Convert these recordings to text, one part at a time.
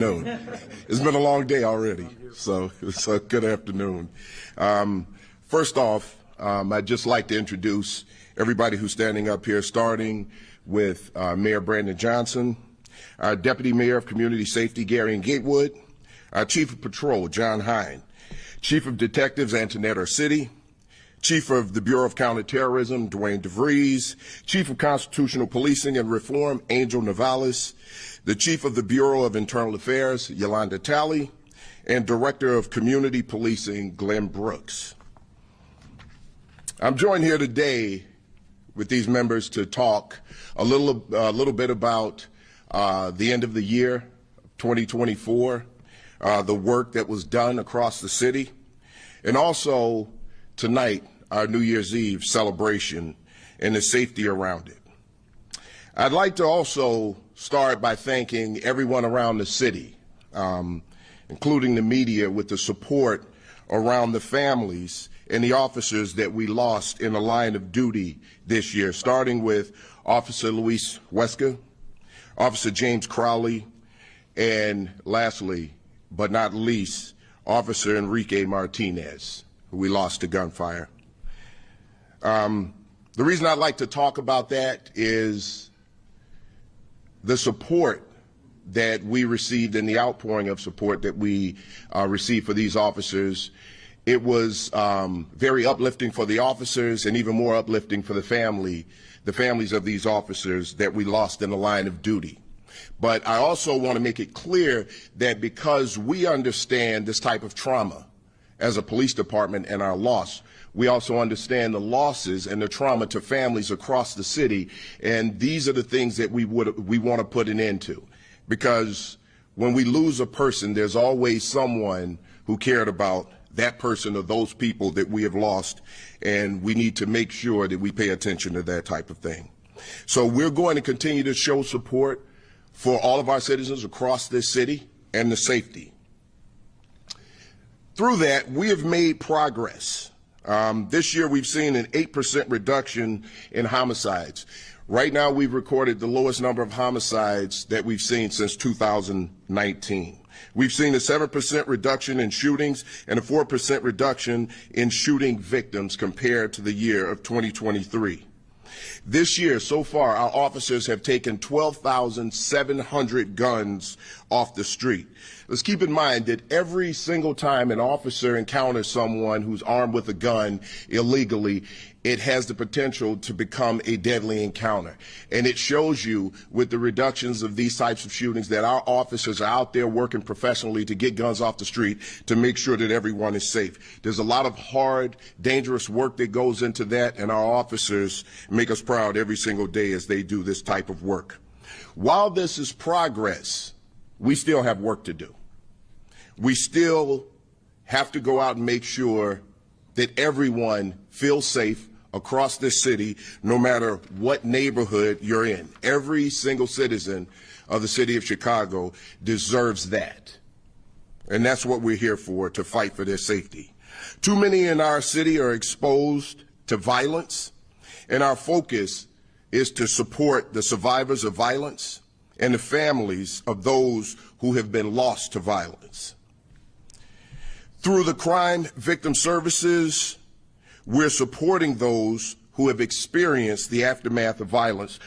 It's been a long day already, so good afternoon. First off, I'd just like to introduce everybody who's standing up here, starting with Mayor Brandon Johnson, our Deputy Mayor of Community Safety, Gary Gatewood, our Chief of Patrol, John Hine, Chief of Detectives, Antoinette City, Chief of the Bureau of Counterterrorism, Dwayne DeVries, Chief of Constitutional Policing and Reform, Angel Navales, the Chief of the Bureau of Internal Affairs, Yolanda Talley, and Director of Community Policing, Glenn Brooks. I'm joined here today with these members to talk a little bit about the end of the year, 2024, the work that was done across the city, and also tonight, our New Year's Eve celebration and the safety around it. I'd like to also start by thanking everyone around the city, including the media, with the support around the families and the officers that we lost in the line of duty this year, starting with Officer Luis Huesca, Officer James Crowley, and lastly, but not least, Officer Enrique Martinez, who we lost to gunfire. The reason I'd like to talk about that is the support that we received and the outpouring of support that we received for these officers. It was very uplifting for the officers and even more uplifting for the families of these officers that we lost in the line of duty. But I also want to make it clear that because we understand this type of trauma as a police department and our loss, we also understand the losses and the trauma to families across the city, and these are the things that we want to put an end to. Because when we lose a person, there's always someone who cared about that person or those people that we have lost, and we need to make sure that we pay attention to that type of thing. So we're going to continue to show support for all of our citizens across this city and the safety. Through that, we have made progress. This year, we've seen an 8% reduction in homicides. Right now, we've recorded the lowest number of homicides that we've seen since 2019. We've seen a 7% reduction in shootings and a 4% reduction in shooting victims compared to the year of 2023. This year, so far, our officers have taken 12,700 guns off the street. Let's keep in mind that every single time an officer encounters someone who's armed with a gun illegally, it has the potential to become a deadly encounter. And it shows you with the reductions of these types of shootings that our officers are out there working professionally to get guns off the street to make sure that everyone is safe. There's a lot of hard, dangerous work that goes into that, and our officers make us proud every single day as they do this type of work. While this is progress, we still have work to do. We still have to go out and make sure that everyone feels safe across this city, no matter what neighborhood you're in. Every single citizen of the city of Chicago deserves that. And that's what we're here for, to fight for their safety. Too many in our city are exposed to violence, and our focus is to support the survivors of violence and the families of those who have been lost to violence. Through the Crime Victim Services, we're supporting those who have experienced the aftermath of violence,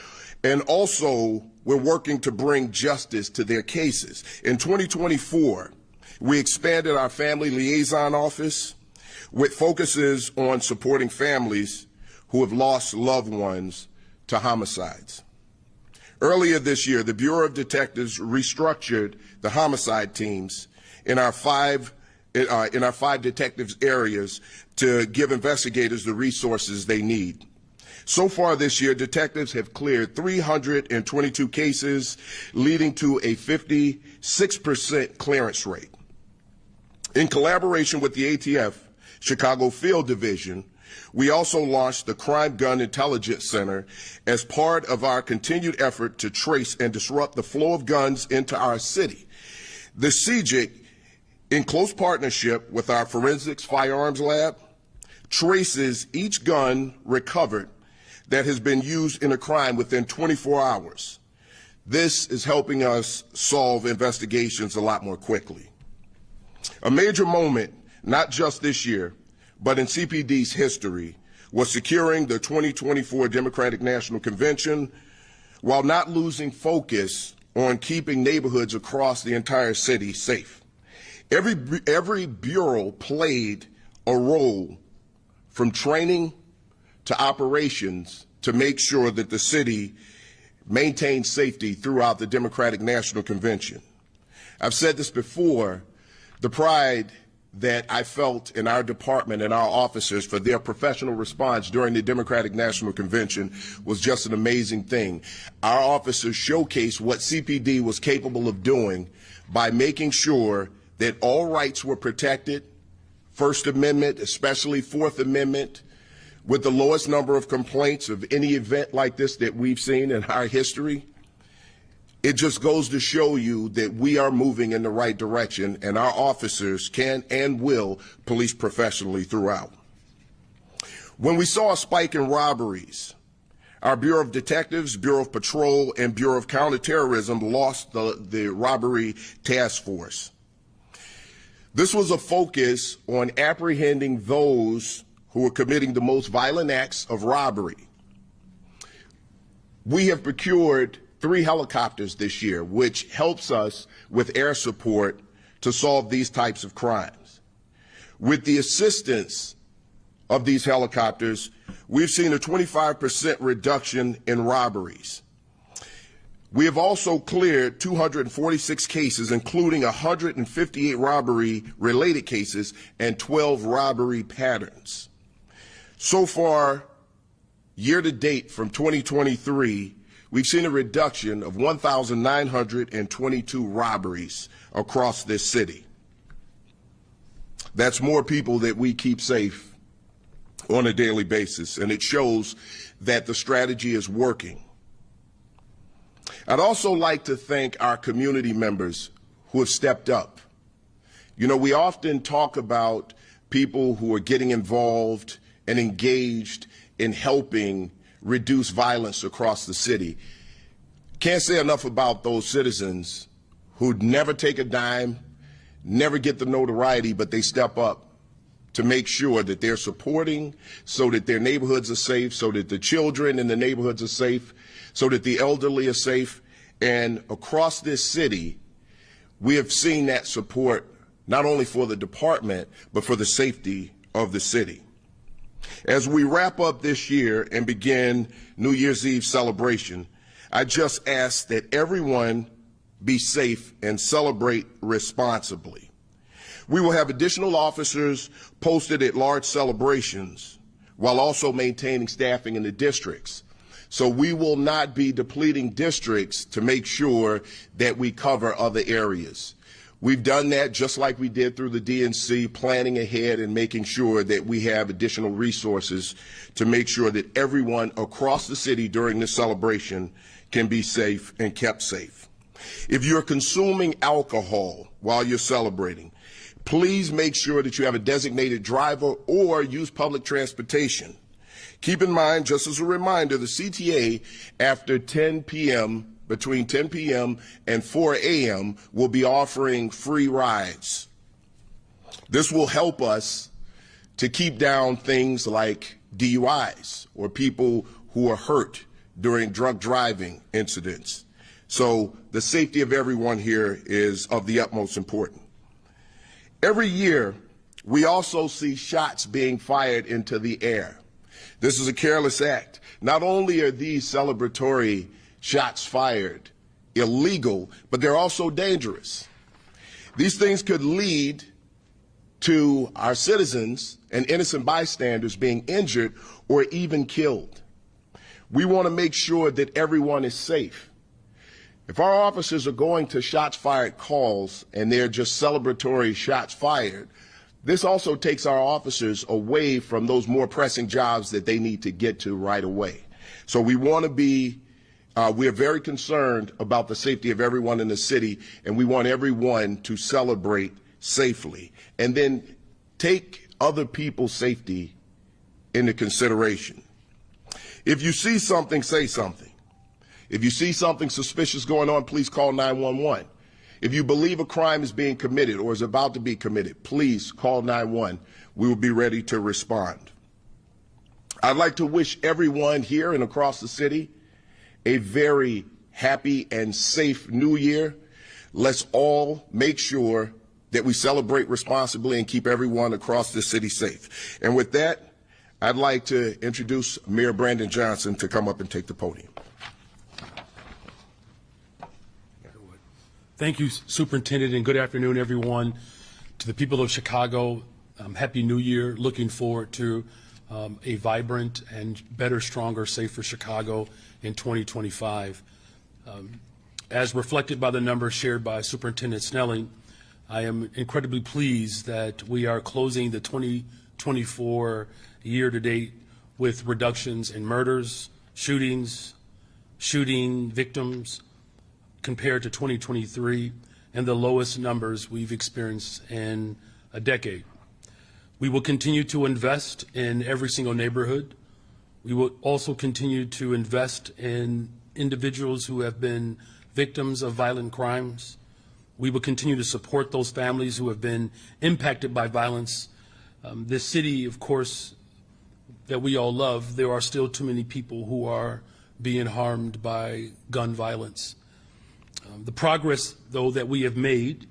and also we're working to bring justice to their cases. In 2024, we expanded our Family Liaison Office with focuses on supporting families who have lost loved ones to homicides. Earlier this year, the Bureau of Detectives restructured the homicide teams in our five detectives areas to give investigators the resources they need. So far this year, detectives have cleared 322 cases, leading to a 56% clearance rate. In collaboration with the ATF Chicago Field Division, we also launched the Crime Gun Intelligence Center as part of our continued effort to trace and disrupt the flow of guns into our city. The CJIC, in close partnership with our Forensics Firearms Lab, traces each gun recovered that has been used in a crime within 24 hours. This is helping us solve investigations a lot more quickly. A major moment, not just this year, but in CPD's history, was securing the 2024 Democratic National Convention while not losing focus on keeping neighborhoods across the entire city safe. Every bureau played a role, from training to operations, to make sure that the city maintained safety throughout the Democratic National Convention. I've said this before, the pride that I felt in our department and our officers for their professional response during the Democratic National Convention was just an amazing thing. Our officers showcased what CPD was capable of doing by making sure that all rights were protected, First Amendment, especially Fourth Amendment, with the lowest number of complaints of any event like this that we've seen in our history. It just goes to show you that we are moving in the right direction, and our officers can and will police professionally throughout. When we saw a spike in robberies, our Bureau of Detectives, Bureau of Patrol, and Bureau of Counterterrorism lost the robbery task force. This was a focus on apprehending those who were committing the most violent acts of robbery. We have procured 3 helicopters this year, which helps us with air support to solve these types of crimes. With the assistance of these helicopters, we've seen a 25% reduction in robberies. We have also cleared 246 cases, including 158 robbery-related cases and 12 robbery patterns. So far, year to date from 2023, we've seen a reduction of 1,922 robberies across this city. That's more people that we keep safe on a daily basis, and it shows that the strategy is working. I'd also like to thank our community members who have stepped up. You know, we often talk about people who are getting involved and engaged in helping reduce violence across the city. Can't say enough about those citizens who'd never take a dime, never get the notoriety, but they step up to make sure that they're supporting, so that their neighborhoods are safe, so that the children in the neighborhoods are safe, so that the elderly are safe. And across this city, we have seen that support not only for the department, but for the safety of the city. As we wrap up this year and begin New Year's Eve celebration, I just ask that everyone be safe and celebrate responsibly. We will have additional officers posted at large celebrations while also maintaining staffing in the districts. So we will not be depleting districts to make sure that we cover other areas. We've done that just like we did through the DNC, planning ahead and making sure that we have additional resources to make sure that everyone across the city during this celebration can be safe and kept safe. If you're consuming alcohol while you're celebrating, please make sure that you have a designated driver or use public transportation. Keep in mind, just as a reminder, the CTA after 10 p.m., between 10 p.m. and 4 a.m. will be offering free rides. This will help us to keep down things like DUIs or people who are hurt during drug driving incidents. So the safety of everyone here is of the utmost importance. Every year, we also see shots being fired into the air. This is a careless act. Not only are these celebratory shots fired illegal, but they're also dangerous. These things could lead to our citizens and innocent bystanders being injured or even killed. We want to make sure that everyone is safe. If our officers are going to shots fired calls and they're just celebratory shots fired, this also takes our officers away from those more pressing jobs that they need to get to right away. So we want to be, we are very concerned about the safety of everyone in the city, and we want everyone to celebrate safely. And then take other people's safety into consideration. If you see something, say something. If you see something suspicious going on, please call 911. If you believe a crime is being committed or is about to be committed, please call 911. We will be ready to respond. I'd like to wish everyone here and across the city a very happy and safe new year. Let's all make sure that we celebrate responsibly and keep everyone across the city safe. And with that, I'd like to introduce Mayor Brandon Johnson to come up and take the podium. Thank you, Superintendent, and good afternoon, everyone. To the people of Chicago, Happy New Year. Looking forward to a vibrant and better, stronger, safer Chicago in 2025. As reflected by the numbers shared by Superintendent Snelling, I am incredibly pleased that we are closing the 2024 year to date with reductions in murders, shootings, shooting victims, compared to 2023, and the lowest numbers we've experienced in a decade. We will continue to invest in every single neighborhood. We will also continue to invest in individuals who have been victims of violent crimes. We will continue to support those families who have been impacted by violence. This city, of course, that we all love, there are still too many people who are being harmed by gun violence. The progress, though, that we have made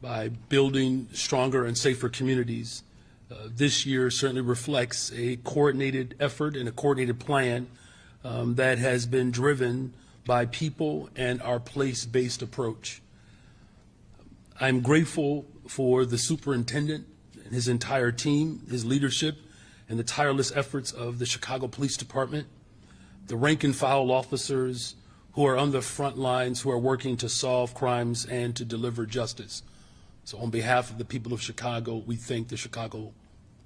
by building stronger and safer communities this year certainly reflects a coordinated effort and a coordinated plan that has been driven by people and our place-based approach. I'm grateful for the superintendent and his entire team, his leadership, and the tireless efforts of the Chicago Police Department, the rank and file officers who are on the front lines, who are working to solve crimes and to deliver justice. So on behalf of the people of Chicago, we thank the Chicago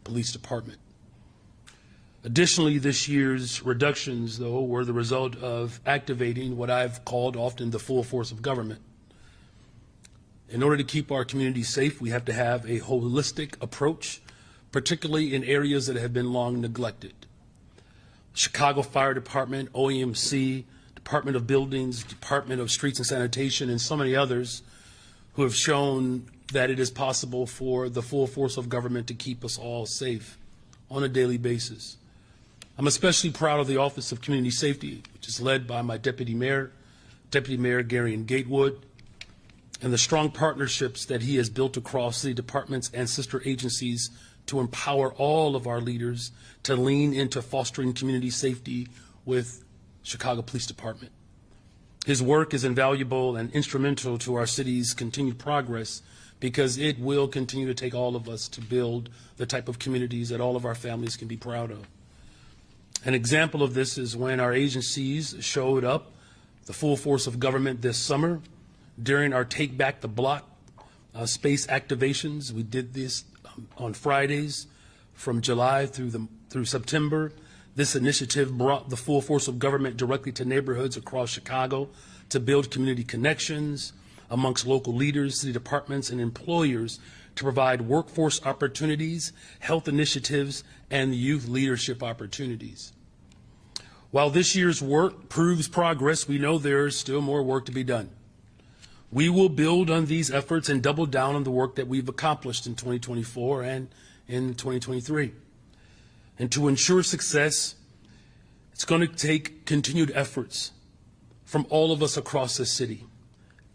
Police Department. Additionally, this year's reductions, though, were the result of activating what I've called often the full force of government. In order to keep our communities safe, we have to have a holistic approach, particularly in areas that have been long neglected. Chicago Fire Department, OEMC, Department of Buildings, Department of Streets and Sanitation, and so many others who have shown that it is possible for the full force of government to keep us all safe on a daily basis. I'm especially proud of the Office of Community Safety, which is led by my Deputy Mayor Gary Gatewood, and the strong partnerships that he has built across city departments and sister agencies to empower all of our leaders to lean into fostering community safety with Chicago Police Department. His work is invaluable and instrumental to our city's continued progress because it will continue to take all of us to build the type of communities that all of our families can be proud of. An example of this is when our agencies showed up, the full force of government this summer, during our Take Back the Block space activations. We did this on Fridays from July through September. This initiative brought the full force of government directly to neighborhoods across Chicago to build community connections amongst local leaders, city departments, and employers to provide workforce opportunities, health initiatives, and youth leadership opportunities. While this year's work proves progress, we know there is still more work to be done. We will build on these efforts and double down on the work that we've accomplished in 2024 and in 2023. And to ensure success, it's going to take continued efforts from all of us across the city,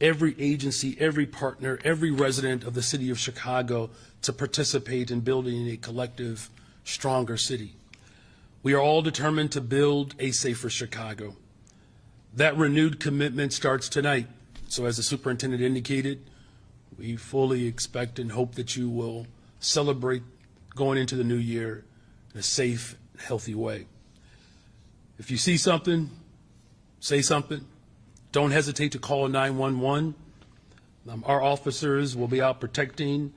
every agency, every partner, every resident of the city of Chicago to participate in building a collective, stronger city. We are all determined to build a safer Chicago. That renewed commitment starts tonight. So as the superintendent indicated, we fully expect and hope that you will celebrate going into the new year in a safe, healthy way. If you see something, say something. Don't hesitate to call 911. Our officers will be out protecting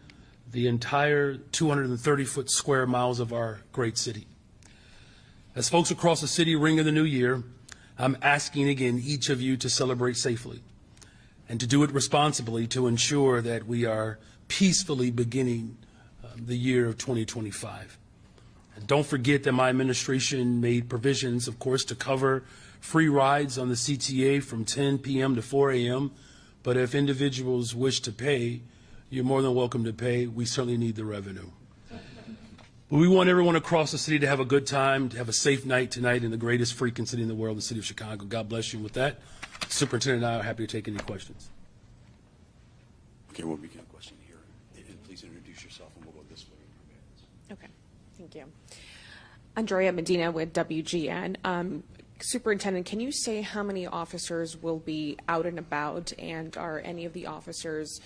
the entire 230-foot square miles of our great city. As folks across the city ring in the new year, I'm asking again each of you to celebrate safely and to do it responsibly to ensure that we are peacefully beginning the year of 2025. And don't forget that my administration made provisions, of course, to cover free rides on the CTA from 10 p.m. to 4 a.m. But if individuals wish to pay, you're more than welcome to pay. We certainly need the revenue. But we want everyone across the city to have a good time, to have a safe night tonight in the greatest freaking city in the world, the city of Chicago. God bless you. And with that, the superintendent and I are happy to take any questions. Okay, we'll begin a question here. And please introduce yourself, and we'll go this way. Okay, thank you. Andrea Medina with WGN. Superintendent, can you say how many officers will be out and about, and are any of the officers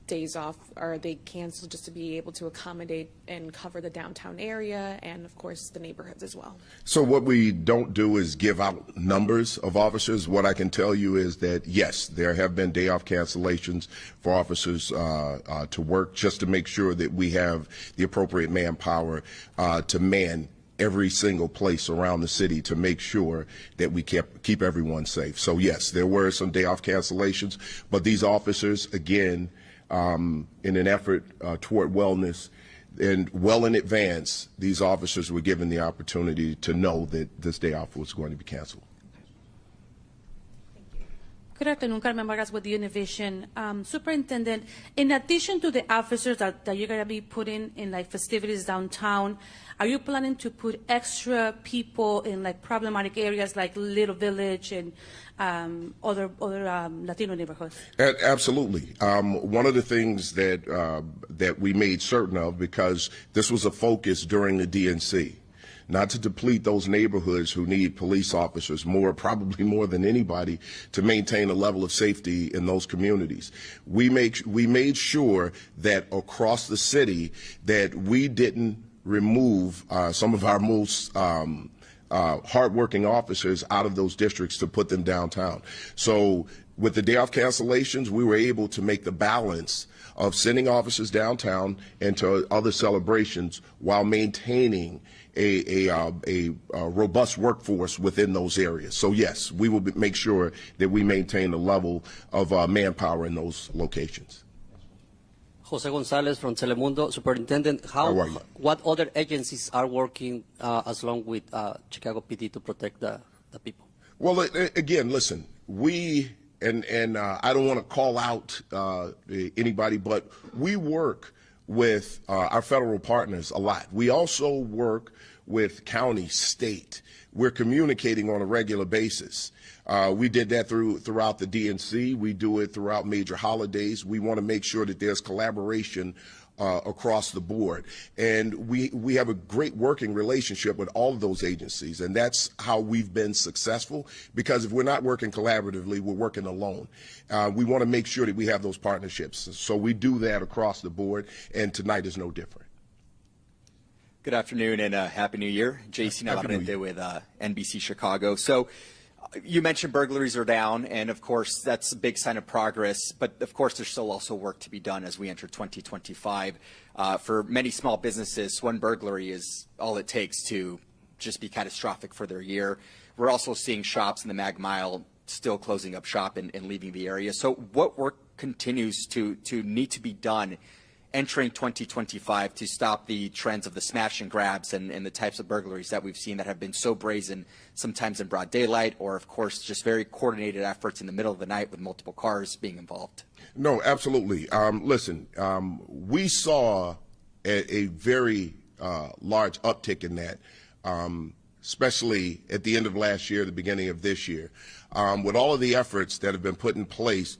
days off, are they canceled just to be able to accommodate and cover the downtown area and, of course, the neighborhoods as well? So what we don't do is give out numbers of officers. What I can tell you is that, yes, there have been day off cancellations for officers to work, just to make sure that we have the appropriate manpower to man every single place around the city to make sure that we keep everyone safe. So, yes, there were some day off cancellations, but these officers, again, in an effort toward wellness, and well in advance, these officers were given the opportunity to know that this day off was going to be canceled. Good afternoon, Carmen Vargas with Univision. Superintendent, in addition to the officers that you're going to be putting in like festivities downtown, are you planning to put extra people in like problematic areas like Little Village and other Latino neighborhoods? Absolutely. One of the things that we made certain of, because this was a focus during the DNC, not to deplete those neighborhoods who need police officers probably more than anybody, to maintain a level of safety in those communities. We made sure that across the city that we didn't remove some of our most hardworking officers out of those districts to put them downtown. So with the day off cancellations, we were able to make the balance of sending officers downtown and to other celebrations while maintaining a robust workforce within those areas. So yes, we will make sure that we maintain the level of manpower in those locations. Jose Gonzalez from Telemundo. Superintendent, How are you? what other agencies are working along with Chicago PD to protect the people? Well, again, listen, and I don't want to call out anybody, but we work with our federal partners a lot. We also work with county, state. We're communicating on a regular basis. We did that throughout the DNC. We do it throughout major holidays. We want to make sure that there's collaboration across the board. And we have a great working relationship with all of those agencies, and that's how we've been successful, because if we're not working collaboratively, we're working alone. We want to make sure that we have those partnerships. So we do that across the board, and tonight is no different. Good afternoon and Happy New Year. JC Navarrete with NBC Chicago. So you mentioned burglaries are down, and of course that's a big sign of progress, but of course there's still also work to be done as we enter 2025. For many small businesses, one burglary is all it takes to just be catastrophic for their year. We're also seeing shops in the Mag Mile still closing up shop and leaving the area. So what work continues to need to be done entering 2025 to stop the trends of the smash and grabs and the types of burglaries that we've seen that have been so brazen, sometimes in broad daylight, or of course just very coordinated efforts in the middle of the night with multiple cars being involved? No, absolutely. Listen, we saw a very large uptick in that, especially at the end of last year, the beginning of this year. With all of the efforts that have been put in place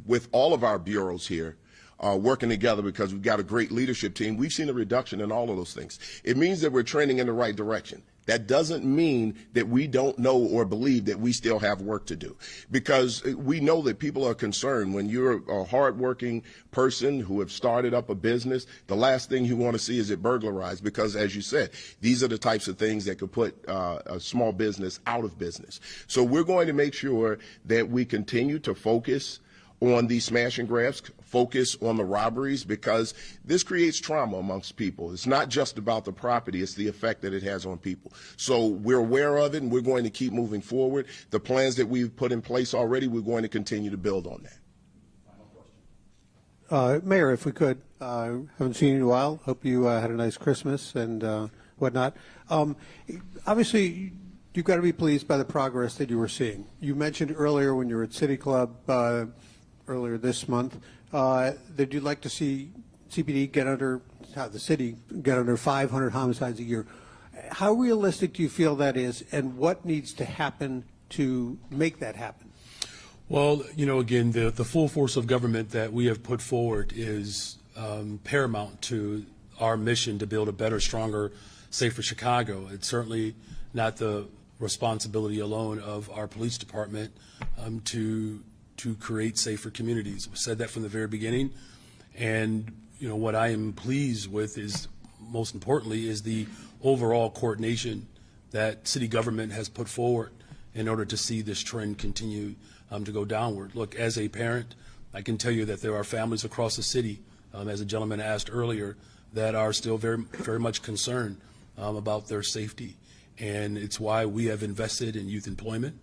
with all of our bureaus here, working together, because we've got a great leadership team, we've seen a reduction in all of those things. It means that we're trending in the right direction. That doesn't mean that we don't know or believe that we still have work to do, because we know that people are concerned. When you're a hardworking person who have started up a business, the last thing you want to see is it burglarized, because, as you said, these are the types of things that could put a small business out of business. So we're going to make sure that we continue to focus on these smash and grabs, focus on the robberies, because this creates trauma amongst people. It's not just about the property, it's the effect that it has on people. So we're aware of it, and we're going to keep moving forward. The plans that we've put in place already, we're going to continue to build on that. Mayor, if we could, haven't seen you in a while. Hope you had a nice Christmas and whatnot. Obviously, you've got to be pleased by the progress that you were seeing. You mentioned earlier when you were at City Club earlier this month that you'd like to see CPD get under, the city get under 500 homicides a year. How realistic do you feel that is, and what needs to happen to make that happen? Well, again, the full force of government that we have put forward is paramount to our mission to build a better, stronger, safer Chicago. It's certainly not the responsibility alone of our police department to create safer communities. We said that from the very beginning, and what I am pleased with is, most importantly, is the overall coordination that city government has put forward in order to see this trend continue to go downward. Look, as a parent, I can tell you that there are families across the city, as a gentleman asked earlier, that are still very, very much concerned about their safety. And it's why we have invested in youth employment.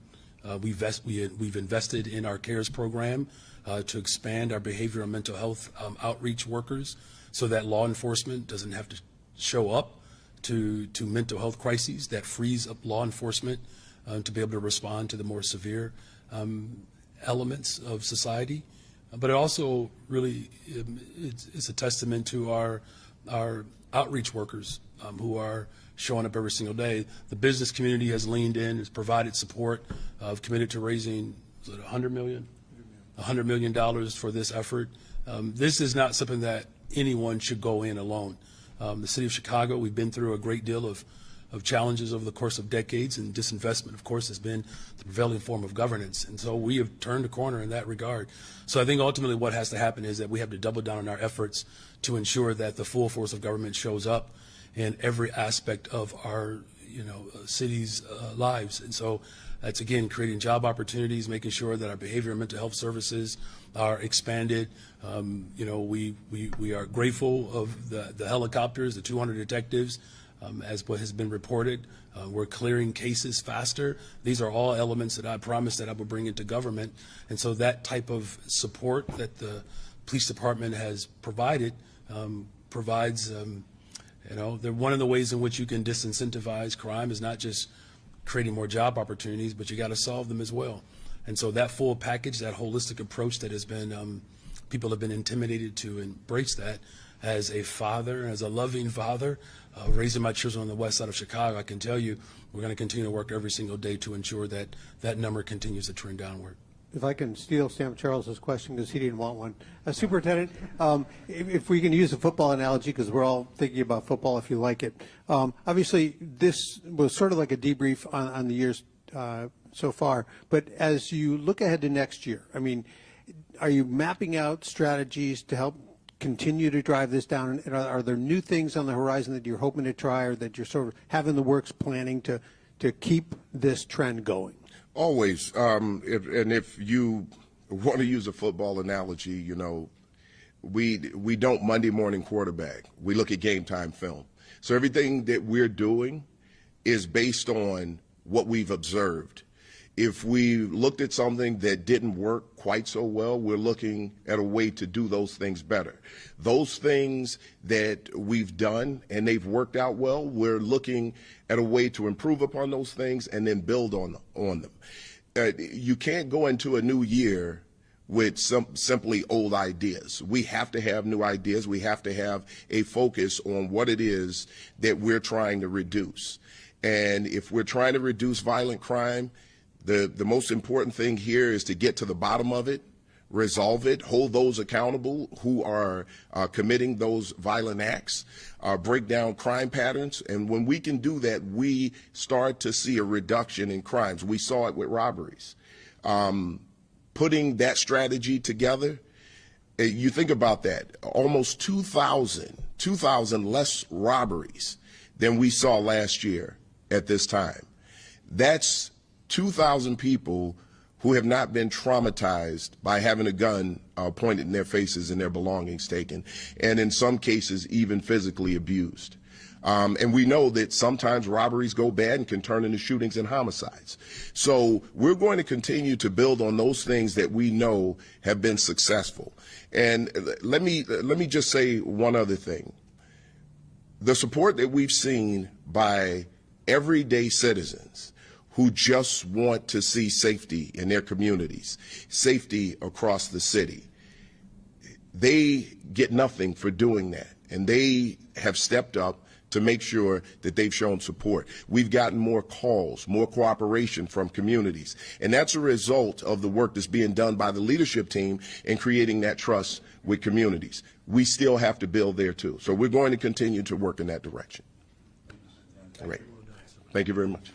We've invested in our CARES program to expand our behavioral and mental health outreach workers so that law enforcement doesn't have to show up to mental health crises. That frees up law enforcement to be able to respond to the more severe elements of society. But it also really it's a testament to our outreach workers who are showing up every single day. The business community has leaned in, has provided support, committed to raising $100 million for this effort. This is not something that anyone should go in alone. The city of Chicago, we've been through a great deal of challenges over the course of decades, and disinvestment, of course, has been the prevailing form of governance. And so we have turned a corner in that regard. So I think ultimately what has to happen is that we have to double down on our efforts to ensure that the full force of government shows up in every aspect of our city's lives. And so that's, again, creating job opportunities, making sure that our behavior and mental health services are expanded. We are grateful of the helicopters, the 200 detectives, as what has been reported. We're clearing cases faster. These are all elements that I promised that I would bring into government. And so that type of support that the police department has provided provides, one of the ways in which you can disincentivize crime is not just creating more job opportunities, but you got to solve them as well. And so that full package, that holistic approach that has been, people have been intimidated to embrace that. As a father, as a loving father, raising my children on the west side of Chicago, I can tell you we're going to continue to work every single day to ensure that that number continues to trend downward. If I can steal Sam Charles's question because he didn't want one. Superintendent, if we can use a football analogy, because we're all thinking about football if you like it. Obviously, this was sort of like a debrief on the years so far. But as you look ahead to next year, I mean, are you mapping out strategies to help continue to drive this down? And are there new things on the horizon that you're hoping to try or that you're sort of having the works planning to keep this trend going? Always. If you want to use a football analogy, we don't Monday morning quarterback. We look at game time film. So everything that we're doing is based on what we've observed. If we looked at something that didn't work quite so well, we're looking at a way to do those things better. Those things that we've done and they've worked out well, we're looking at a way to improve upon those things and then build on them. You can't go into a new year with simply old ideas. We have to have new ideas. We have to have a focus on what it is that we're trying to reduce. And if we're trying to reduce violent crime, the most important thing here is to get to the bottom of it, resolve it, hold those accountable who are committing those violent acts, break down crime patterns. And when we can do that, we start to see a reduction in crimes. We saw it with robberies. Putting that strategy together, you think about that, almost 2,000 less robberies than we saw last year at this time. That's 2,000 people who have not been traumatized by having a gun pointed in their faces and their belongings taken, and in some cases even physically abused. And we know that sometimes robberies go bad and can turn into shootings and homicides. So we're going to continue to build on those things that we know have been successful. And let me just say one other thing. The support that we've seen by everyday citizens who just want to see safety in their communities, safety across the city. They get nothing for doing that, and they have stepped up to make sure that they've shown support. We've gotten more calls, more cooperation from communities, and that's a result of the work that's being done by the leadership team in creating that trust with communities. We still have to build there too, so we're going to continue to work in that direction. All right. Thank you very much.